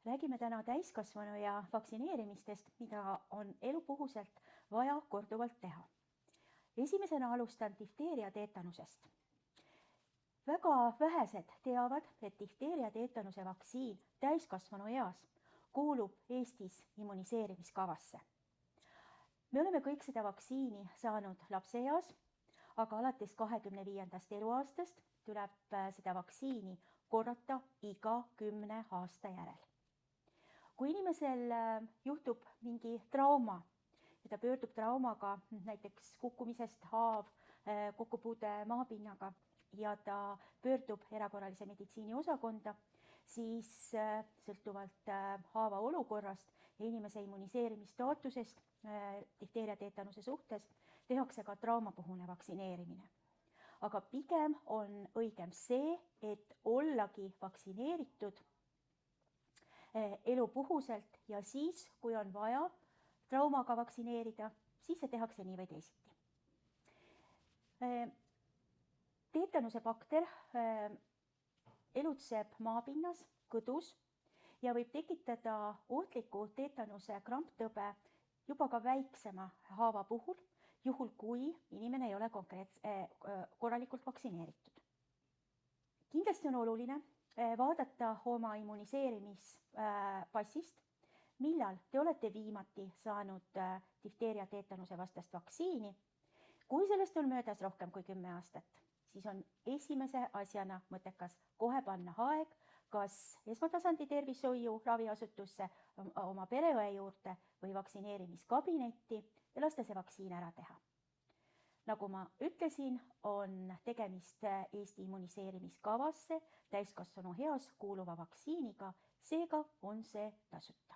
Räägime täna täiskasvanu ja vaktsineerimistest, mida on elupuhuselt vaja korduvalt teha. Esimesena alustan difteeria teetanusest. Väga vähesed teavad, et difteeria teetanuse vaktsiin täiskasvanu eas kuulub Eestis immuniseerimiskavasse. Me oleme kõik seda vaktsiini saanud lapseeas, aga alates 25. eluaastast tuleb seda vaktsiini korrata iga 10 aasta järel. Kui inimesel juhtub mingi trauma ja ta pöördub traumaga näiteks kukkumisest haav, kokkupuude maapinnaga ja ta pöördub erakorralise meditsiini osakonda, siis sõltuvalt haava olukorrast ja inimese immuniseerimistaatusest difteeria teetanuse suhtes tehakse ka traumapuhune vaktsineerimine. Aga pigem on õigem see, et ollagi vaktsineeritud elupuhuselt ja siis, kui on vaja traumaga vaktsineerida, siis see tehakse nii või teisiti. Teetanuse bakter elutseb maapinnas, kõdus ja võib tekitada ohtliku teetanuse kramptõbe juba ka väiksema haava puhul, juhul kui inimene ei ole korralikult vaktsineeritud. Kindlasti on oluline vaadata oma immuniseerimispassist, millal te olete viimati saanud difteeria teetanuse vastast vaktsiini. Kui sellest on möödas rohkem kui 10 aastat, siis on esimese asjana mõttekas kohe panna aeg kas esmatasandi tervishoiu raviasutusse, oma pereõe juurde või vaktsineerimiskabinetti ja lasta see vaktsiin ära teha. Nagu ma ütlesin, on tegemist Eesti immuniseerimiskavasse täiskasvanu eas kuuluva vaktsiiniga, seega on see tasuta.